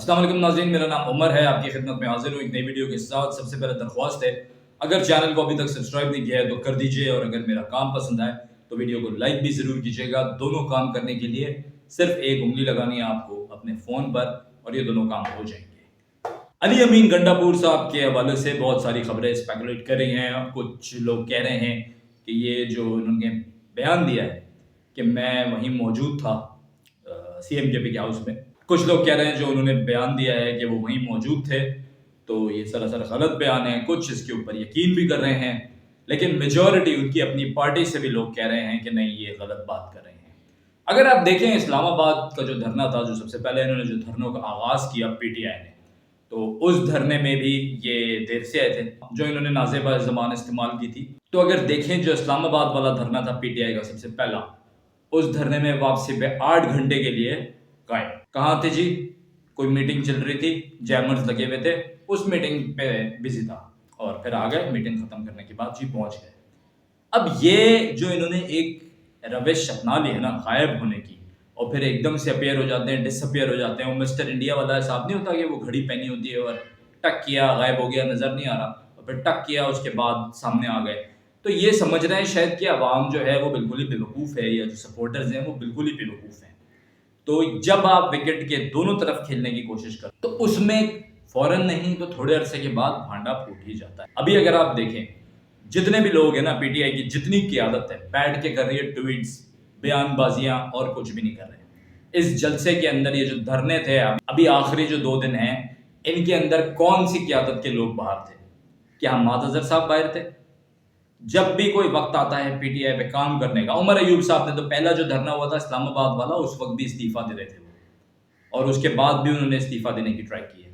अस्सलाम वालेकुम नाज़रीन, मेरा नाम उमर है। आपकी खिदमत में हाजिर हूँ एक नई वीडियो के साथ। सबसे पहले दरख्वास्त है, अगर चैनल को अभी तक सब्सक्राइब नहीं किया है तो कर दीजिए, और अगर मेरा काम पसंद आए तो वीडियो को लाइक भी ज़रूर कीजिएगा। दोनों काम करने के लिए सिर्फ एक उंगली लगानी है आपको अपने फ़ोन पर और ये दोनों काम हो जाएंगे। अली अमीन गंडापुर साहब के हवाले से बहुत सारी खबरें स्पेकुलेट कर रही हैं। कुछ लोग कह रहे हैं कि ये जो उन्होंने बयान दिया है कि मैं वहीं मौजूद था CMJP के हाउस में, कुछ लोग कह रहे हैं जो उन्होंने बयान दिया है कि वो वहीं मौजूद थे, तो ये सरासर गलत बयान है। कुछ इसके ऊपर यकीन भी कर रहे हैं, लेकिन मेजॉरिटी उनकी अपनी पार्टी से भी लोग कह रहे हैं कि नहीं, ये गलत बात कर रहे हैं। अगर आप देखें इस्लामाबाद का जो धरना था, जो सबसे पहले इन्होंने जो धरनों का आगाज़ किया PTI ने, तो उस धरने में भी ये देर से आए थे, जो इन्होंने नाज़ेबा ज़बान इस्तेमाल की थी। तो अगर देखें जो इस्लामाबाद वाला धरना था PTI का सबसे पहला, उस धरने में वापसी पे 8 घंटे के लिए गायब। कहाँ थे जी? कोई मीटिंग चल रही थी, जैमर्स लगे हुए थे, उस मीटिंग पे बिजी था और फिर आ गए। मीटिंग खत्म करने के बाद जी पहुंच गए। अब ये जो इन्होंने एक रविश अपना ली है ना गायब होने की, और फिर एकदम से अपीयर हो जाते हैं, डिसअपीयर हो जाते हैं। वो मिस्टर इंडिया वाला हिसाब नहीं होता कि वो घड़ी पहनी होती है और टक किया, गायब हो गया, नजर नहीं आ रहा, और फिर टक किया, उसके बाद सामने आ गए। तो ये समझ रहे हैं शायद कि अवाम जो है वो बिल्कुल ही बेवकूफ़ है, या जो सपोर्टर्स हैं वो बिल्कुल ही बेवकूफ़ हैं। तो जब आप विकेट के दोनों तरफ खेलने की कोशिश करते तो उसमें फौरन नहीं तो थोड़े अरसे के बाद भांडा फूट ही जाता है। अभी अगर आप देखें जितने भी लोग हैं ना, PTI की जितनी क़यादत है बैठ के कर रही है ट्वीट्स, बयानबाजियां, और कुछ भी नहीं कर रहे। इस जलसे के अंदर ये जो धरने थे, अभी आखिरी जो 2 दिन हैं, इनके अंदर कौन सी क़यादत के लोग बाहर थे? क्या मातज़र साहब बाहर थे? जब भी कोई वक्त आता है PTI पे काम करने का, उमर अयूब साहब ने तो पहला जो धरना हुआ था इस्लामाबाद वाला, उस वक्त भी इस्तीफा दे रहे थे वो, और उसके बाद भी उन्होंने इस्तीफा देने की ट्राई की है।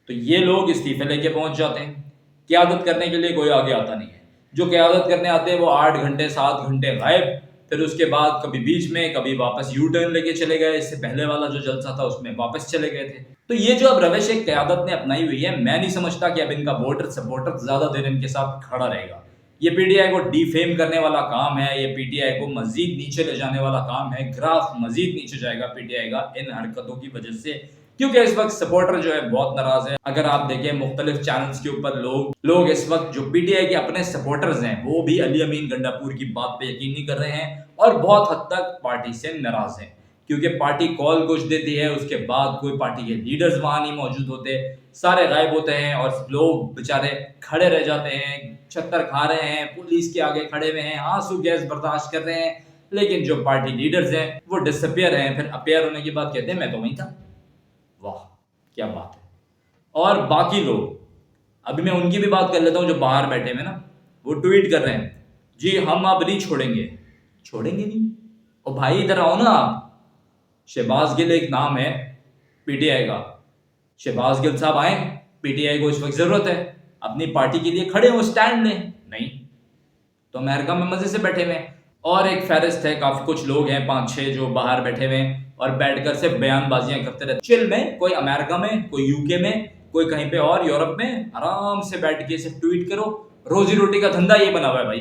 तो ये लोग इस्तीफे लेके पहुंच जाते हैं। क़यादत करने के लिए कोई आगे आता नहीं है। जो क़यादत करने आते हैं वो 8 घंटे 7 घंटे गायब, फिर उसके बाद कभी बीच में, कभी वापस यू टर्न लेके चले गए। इससे पहले वाला जो जलसा था उसमें वापस चले गए थे। तो ये जो अब रविश एक क़यादत ने अपनाई हुई है, मैं नहीं समझता कि अब इनका वोटर सपोर्टर ज्यादा देर इनके साथ खड़ा रहेगा। ये PTI को डिफेम करने वाला काम है, ये PTI को मजीद नीचे ले जाने वाला काम है। ग्राफ मजीद नीचे जाएगा PTI का इन हरकतों की वजह से, क्योंकि इस वक्त सपोर्टर जो है बहुत नाराज है। अगर आप देखें मुख्तलिफ चैनल्स के ऊपर लोग इस वक्त जो PTI के अपने सपोर्टर्स हैं वो भी अली अमीन गंडापुर की बात पे यकीन नहीं कर रहे हैं, और बहुत हद तक पार्टी से नाराज हैं, क्योंकि पार्टी कॉल कुछ देती है, उसके बाद कोई पार्टी के लीडर्स वहां नहीं मौजूद होते, सारे गायब होते हैं और लोग बेचारे खड़े रह जाते हैं, छत्तर खा रहे हैं, पुलिस के आगे खड़े हुए हैं, आंसू गैस बर्दाश्त कर रहे हैं। लेकिन जो पार्टी लीडर्स हैं वो डिसअपियर हैं, फिर अपीयर होने के बाद कहते हैं मैं तो वहीं था। वाह, क्या बात है। और बाकी लोग, अभी मैं उनकी भी बात कर लेता हूँ जो बाहर बैठे हुए ना, वो ट्वीट कर रहे हैं जी हम अब नहीं छोड़ेंगे। छोड़ेंगे नहीं? और भाई इधर आओ ना आप। शहबाज गिल एक नाम है PTI का, शहबाज गिल साहब आए, PTI को इस वक्त जरूरत है, अपनी पार्टी के लिए खड़े हो, स्टैंड लें। नहीं तो अमेरिका में मजे से बैठे हुए। और एक फहरिस्त है, काफी कुछ लोग हैं 5-6 जो बाहर बैठे हुए और बैठकर सिर्फ बयानबाजियां करते रहते, चिल में, कोई अमेरिका में, कोई UK में, कोई कहीं पे और यूरोप में, आराम से बैठ के सिर्फ ट्वीट करो। रोजी रोटी का धंधा ये बना हुआ है भाई,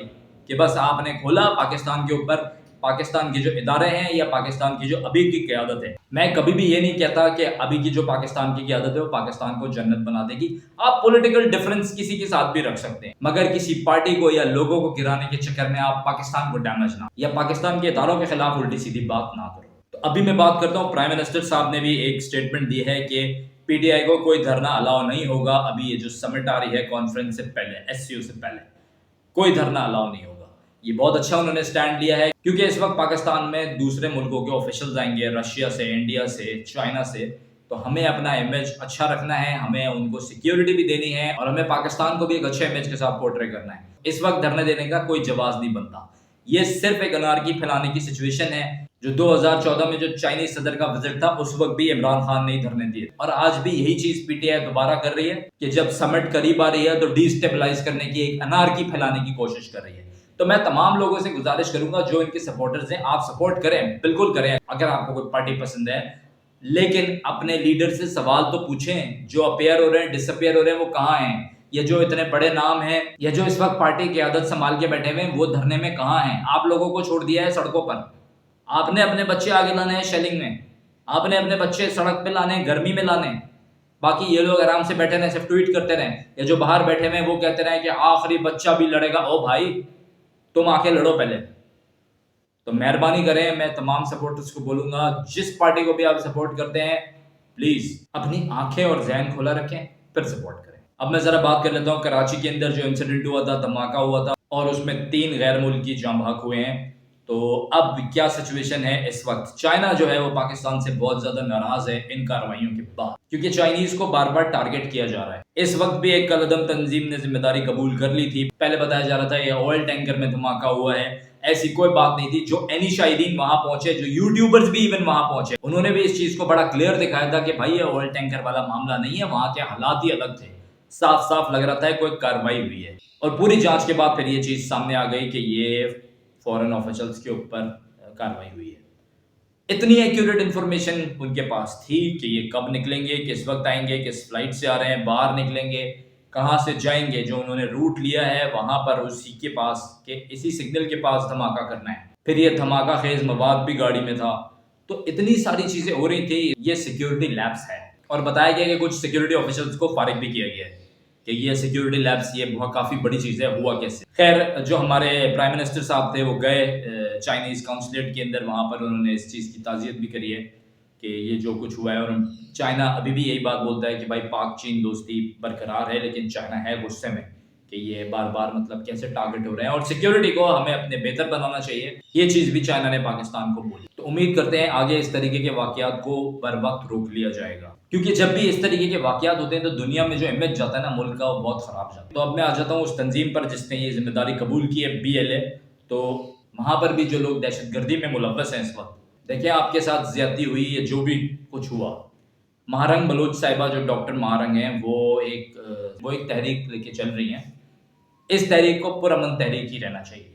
कि बस आपने खोला पाकिस्तान के ऊपर, पाकिस्तान के जो इदारे हैं या पाकिस्तान की जो अभी की क़यादत है। मैं कभी भी ये नहीं कहता कि अभी की जो पाकिस्तान की क़यादत है वो पाकिस्तान को जन्नत बना देगी। आप पॉलिटिकल डिफरेंस किसी के साथ भी रख सकते हैं, मगर किसी पार्टी को या लोगों को गिराने के चक्कर में आप पाकिस्तान को डैमेज ना, या पाकिस्तान के इदारों के खिलाफ उल्टी सीधी बात ना करो। तो अभी मैं बात करता हूँ, प्राइम मिनिस्टर साहब ने भी एक स्टेटमेंट दी है कि PTI को कोई धरना अलाउ नहीं होगा। अभी ये जो समिट आ रही है कॉन्फ्रेंस से पहले, SCO से पहले, कोई धरना अलाउ नहीं होगा। ये बहुत अच्छा उन्होंने स्टैंड लिया है, क्योंकि इस वक्त पाकिस्तान में दूसरे मुल्कों के ऑफिशियल्स आएंगे, रशिया से, इंडिया से, चाइना से, तो हमें अपना इमेज अच्छा रखना है, हमें उनको सिक्योरिटी भी देनी है, और हमें पाकिस्तान को भी एक अच्छे इमेज के साथ पोर्ट्रे करना है। इस वक्त धरने देने का कोई जवाब नहीं बनता। ये सिर्फ एक अनारकी फैलाने की सिचुएशन है। जो 2014 में जो चाइनीज सदर का विजिट था, उस वक्त भी इमरान खान ने धरने दिए, और आज भी यही चीज PTI दोबारा कर रही है कि जब समिट करीब आ रही है तो डिस्टेबलाइज करने की, एक अनारकी फैलाने की कोशिश कर रही है। तो मैं तमाम लोगों से गुजारिश करूंगा जो इनके सपोर्टर्स हैं, आप सपोर्ट करें, बिल्कुल करें अगर आपको कोई पार्टी पसंद है, लेकिन अपने लीडर से सवाल तो पूछें। जो अपीयर हो रहे हैं, डिसअपीयर हो रहे हैं, वो कहाँ हैं? ये जो इतने बड़े नाम हैं, या जो इस वक्त पार्टी की आदत संभाल के बैठे हुए हैं, वो धरने में कहाँ हैं? आप लोगों को छोड़ दिया है सड़कों पर। आपने अपने बच्चे आगे लाने हैं शेलिंग में, आपने अपने बच्चे सड़क पे लाने, गर्मी में लाने, باقی یہ لوگ آرام سے بیٹھے رہیں صرف ٹویٹ کرتے رہیں, یا جو باہر بیٹھے ہوئے وہ کہتے رہیں کہ آخری بچہ بھی لڑے گا. او بھائی تم آ کے لڑو پہلے. تو مہربانی کریں, میں تمام سپورٹرز کو بولوں گا جس پارٹی کو بھی آپ سپورٹ کرتے ہیں پلیز اپنی آنکھیں اور ذہن کھلا رکھیں پھر سپورٹ کریں. اب میں ذرا بات کر لیتا ہوں کراچی کے اندر جو انسیڈنٹ ہوا تھا, دھماکہ ہوا تھا اور اس میں 3 غیر ملکی جاں بحق ہوئے ہیں. تو اب کیا سچویشن ہے اس وقت؟ چائنا جو ہے وہ پاکستان سے بہت زیادہ ناراض ہے ان کارروائیوں کے بعد, کیونکہ چائنیز کو بار بار ٹارگٹ کیا جا رہا ہے. اس وقت بھی ایک کالعدم تنظیم نے ذمہ داری قبول کر لی تھی. پہلے بتایا جا رہا تھا یہ آئل ٹینکر میں دھماکہ ہوا ہے, ایسی کوئی بات نہیں تھی. جو اینی شاہدین وہاں پہنچے, جو یوٹیوبرز بھی ایون وہاں پہنچے, انہوں نے بھی اس چیز کو بڑا کلیئر دکھایا تھا کہ بھائی یہ آئل ٹینکر والا معاملہ نہیں ہے, وہاں کے حالات ہی الگ تھے. صاف صاف لگ رہا تھا کوئی کارروائی ہوئی ہے. اور پوری جانچ کے بعد پھر یہ چیز سامنے آ گئی کہ یہ فورن آفیشلز کے اوپر کارروائی ہوئی ہے. اتنی ایکیوریٹ انفارمیشن ان کے پاس تھی کہ یہ کب نکلیں گے, کس وقت آئیں گے, کس فلائٹ سے آ رہے ہیں, باہر نکلیں گے, کہاں سے جائیں گے, جو انہوں نے روٹ لیا ہے وہاں پر اسی کے پاس کہ اسی سگنل کے پاس دھماکہ کرنا ہے. پھر یہ دھماکہ خیز مواد بھی گاڑی میں تھا. تو اتنی ساری چیزیں ہو رہی تھی. یہ سیکیورٹی لیبس ہے اور بتایا گیا کہ کچھ سیکیورٹی آفیسرز کو فارغ بھی کیا گیا ہے کہ یہ سیکیورٹی لیبس یہ بہت کافی بڑی چیز ہے. ہوا کیسے؟ خیر جو ہمارے پرائم منسٹر صاحب تھے وہ گئے چائنیز کونسلیٹ کے اندر, وہاں پر انہوں نے اس چیز کی تعزیت بھی کری ہے کہ یہ جو کچھ ہوا ہے. اور چائنا ابھی بھی یہی بات بولتا ہے کہ بھائی پاک چین دوستی برقرار ہے, لیکن چائنا ہے غصے میں کہ یہ بار بار مطلب کیسے ٹارگٹ ہو رہے ہیں اور سیکیورٹی کو ہمیں اپنے بہتر بنانا چاہیے. یہ چیز بھی چائنا نے پاکستان کو بولی. تو امید کرتے ہیں آگے اس طریقے کے واقعات کو بر وقت روک لیا جائے گا, کیونکہ جب بھی اس طریقے کے واقعات ہوتے ہیں تو دنیا میں جو امیج جاتا ہے نا ملک کا, وہ بہت خراب جاتا ہے. تو اب میں آ جاتا ہوں اس تنظیم پر جس نے یہ ذمہ داری قبول کی ہے, BLA. تو وہاں پر بھی جو لوگ دہشت گردی میں ملوث ہیں اس وقت, دیکھیں آپ کے ساتھ زیادتی ہوئی یا جو بھی کچھ ہوا, مہارنگ بلوچ صاحبہ جو ڈاکٹر مہارنگ ہیں وہ ایک تحریک لے کے چل رہی ہیں. اس تحریک کو پرامن تحریک ہی رہنا چاہیے.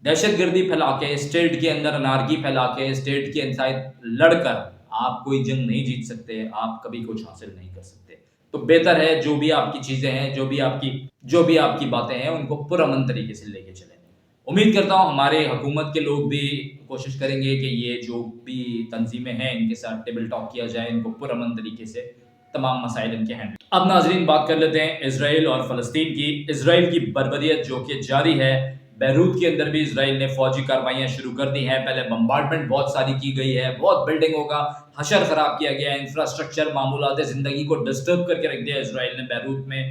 دہشت گردی پھیلا کے, اسٹیٹ کے اندر انارکی پھیلا کے, اسٹیٹ کے انسائڈ لڑ کر آپ کوئی جنگ نہیں جیت سکتے, آپ کبھی کچھ حاصل نہیں کر سکتے. تو بہتر ہے جو بھی آپ کی چیزیں ہیں, جو بھی آپ کی باتیں ہیں, ان کو پرامن طریقے سے لے کے چلیں. امید کرتا ہوں ہمارے حکومت کے لوگ بھی کوشش کریں گے کہ یہ جو بھی تنظیمیں ہیں ان کے ساتھ ٹیبل ٹاک کیا جائے, ان کو پرامن طریقے سے تمام مسائل ان کے ہینڈل. اب ناظرین بات کر لیتے ہیں اسرائیل اور فلسطین کی. اسرائیل کی بربریت جو کہ جاری ہے, بیروت کے اندر بھی اسرائیل نے فوجی کارروائیاں شروع کر دی ہیں. پہلے بمبارڈمنٹ بہت ساری کی گئی ہے, بہت بلڈنگوں کا حشر خراب کیا گیا ہے, انفراسٹرکچر معمولات زندگی کو ڈسٹرب کر کے رکھ دیا اسرائیل نے بیروت میں,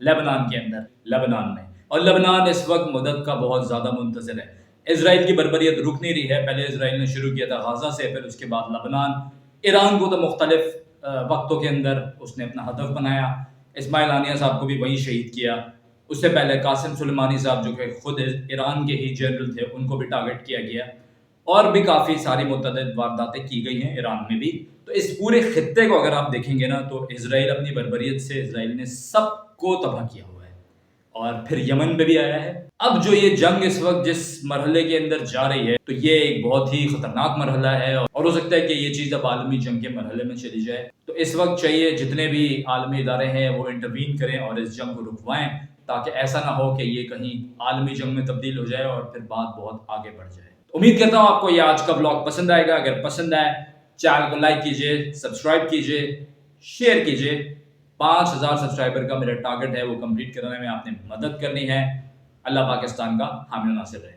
لیبنان کے اندر, لبنان میں. اور لبنان اس وقت مدد کا بہت زیادہ منتظر ہے. اسرائیل کی بربریت رک نہیں رہی ہے. پہلے اسرائیل نے شروع کیا تھا غازہ سے, پھر اس کے بعد لبنان. ایران کو تو مختلف وقتوں کے اندر اس نے اپنا ہدف بنایا. اسماعیل ہانیہ صاحب کو بھی وہیں شہید کیا. اس سے پہلے قاسم سلیمانی صاحب جو کہ خود ایران کے ہی جنرل تھے, ان کو بھی ٹارگٹ کیا گیا. اور بھی کافی ساری متعدد وارداتیں کی گئی ہیں ایران میں بھی. تو اس پورے خطے کو اگر آپ دیکھیں گے نا تو اسرائیل اپنی بربریت سے اسرائیل نے سب کو تباہ کیا ہوا ہے, اور پھر یمن پہ بھی آیا ہے. اب جو یہ جنگ اس وقت جس مرحلے کے اندر جا رہی ہے تو یہ ایک بہت ہی خطرناک مرحلہ ہے, اور ہو سکتا ہے کہ یہ چیز اب عالمی جنگ کے مرحلے میں چلی جائے. تو اس وقت چاہیے جتنے بھی عالمی ادارے ہیں وہ انٹروین کریں اور اس جنگ کو رکوائیں, تاکہ ایسا نہ ہو کہ یہ کہیں عالمی جنگ میں تبدیل ہو جائے اور پھر بات بہت آگے بڑھ جائے. امید کرتا ہوں آپ کو یہ آج کا ولاگ پسند آئے گا. اگر پسند آئے چینل کو لائک کیجئے, سبسکرائب کیجئے, شیئر کیجئے. 5000 سبسکرائبر کا میرا ٹارگٹ ہے, وہ کمپلیٹ کرنے میں آپ نے مدد کرنی ہے. اللہ پاکستان کا حامی و ناصر رہے.